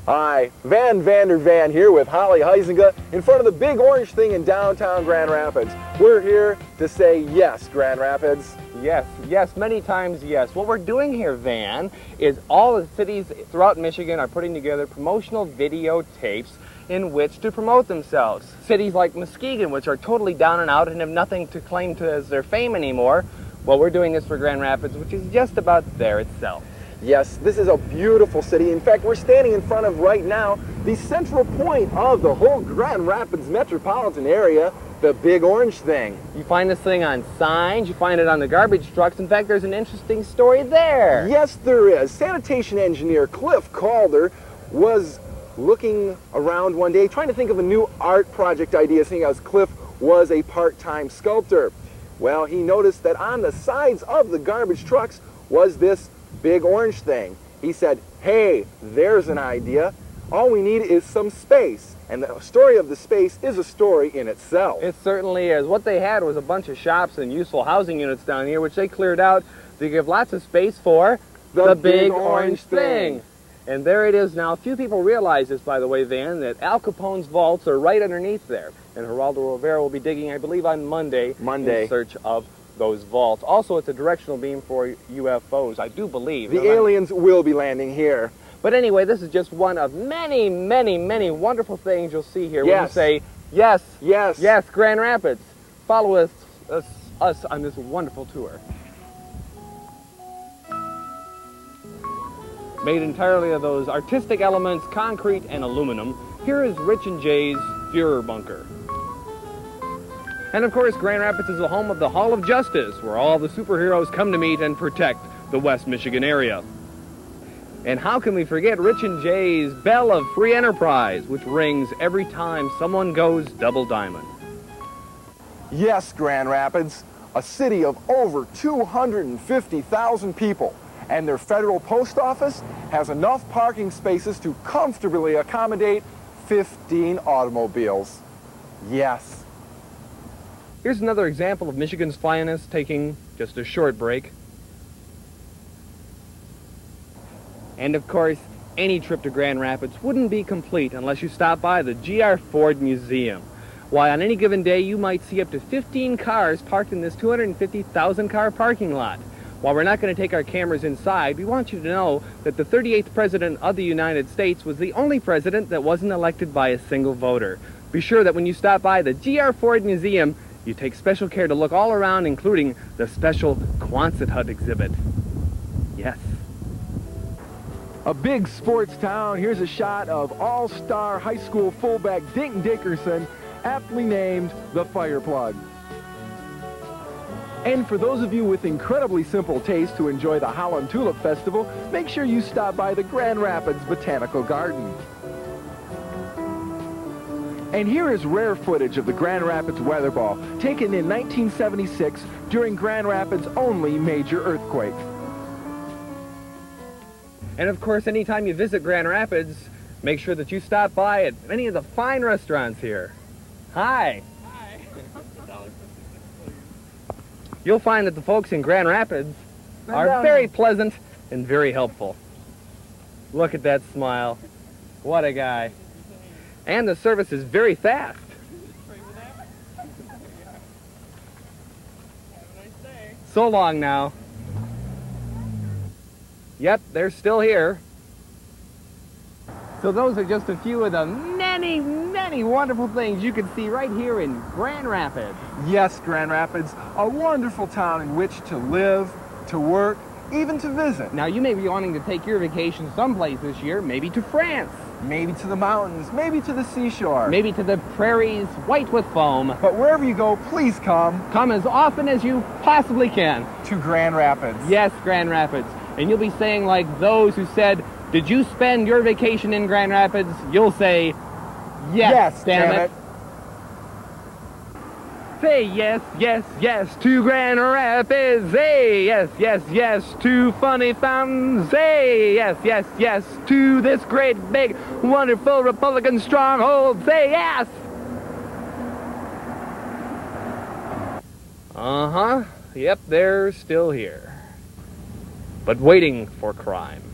Hi, Van Van here with Holly Huizinga in front of the big orange thing in downtown Grand Rapids. We're here to say yes, Grand Rapids. Yes, many times yes. What we're doing here, Van, is all the cities throughout Michigan are putting together promotional videotapes in which to promote themselves. Cities like Muskegon, which are totally down and out and have nothing to claim to as their fame anymore, well, we're doing this for Grand Rapids, which is just about there itself. Yes, this is a beautiful city. In fact, we're standing in front of right now the central point of the whole Grand Rapids metropolitan area, the big orange thing. You find this thing on signs, you find it on the garbage trucks. In fact, there's an interesting story there. Yes, there is. Sanitation engineer Cliff Calder was looking around one day trying to think of a new art project idea, seeing as Cliff was a part-time sculptor. Well, he noticed that on the sides of the garbage trucks was this big orange thing. He said, hey, there's an idea. All we need is some space. And the story of the space is a story in itself. It certainly is. What they had was a bunch of shops and useful housing units down here, which they cleared out to give lots of space for the big orange thing. And there it is now. Few people realize this, by the way, Van, that Al Capone's vaults are right underneath there. And Geraldo Rivera will be digging, I believe, on Monday in search of those vaults. Also, it's a directional beam for UFOs, I do believe. The aliens will be landing here. But anyway, this is just one of many, many, many wonderful things you'll see here when you say, yes, yes, yes, Grand Rapids. Follow us on this wonderful tour. Made entirely of those artistic elements, concrete and aluminum, here is Rich and Jay's Fuhrer Bunker. And of course, Grand Rapids is the home of the Hall of Justice, where all the superheroes come to meet and protect the West Michigan area. And how can we forget Rich and Jay's Bell of Free Enterprise, which rings every time someone goes double diamond. Yes, Grand Rapids, a city of over 250,000 people, and their federal post office has enough parking spaces to comfortably accommodate 15 automobiles. Yes. Here's another example of Michigan's finest taking just a short break. And of course, any trip to Grand Rapids wouldn't be complete unless you stop by the G.R. Ford Museum. Why, on any given day, you might see up to 15 cars parked in this 250,000 car parking lot. While we're not going to take our cameras inside, we want you to know that the 38th President of the United States was the only president that wasn't elected by a single voter. Be sure that when you stop by the G.R. Ford Museum, you take special care to look all around, including the special Quonset hut exhibit. Yes. A big sports town. Here's a shot of all-star high school fullback Dayton Dickerson, aptly named the Fireplug. And for those of you with incredibly simple taste to enjoy the Holland Tulip Festival, make sure you stop by the Grand Rapids Botanical Garden. And here is rare footage of the Grand Rapids Weather Ball, taken in 1976 during Grand Rapids' only major earthquake. And of course, anytime you visit Grand Rapids, make sure that you stop by at many of the fine restaurants here. Hi. Hi. You'll find that the folks in Grand Rapids are very pleasant and very helpful. Look at that smile. What a guy. And the service is very fast. Have a nice day. So long now. Yep, they're still here. So those are just a few of the many, many wonderful things you can see right here in Grand Rapids. Yes, Grand Rapids, a wonderful town in which to live, to work, even to visit. Now you may be wanting to take your vacation someplace this year, maybe to France. Maybe to the mountains, maybe to the seashore. Maybe to the prairies white with foam. But wherever you go, please come. Come as often as you possibly can. To Grand Rapids. Yes, Grand Rapids. And you'll be saying like those who said, did you spend your vacation in Grand Rapids? You'll say, yes, damn it. Say yes, yes, yes to Grand Rapids. Say yes, yes, yes to funny fountains. Say yes, yes, yes to this great, big, wonderful Republican stronghold. Say yes. Uh-huh. Yep, they're still here. But waiting for crime.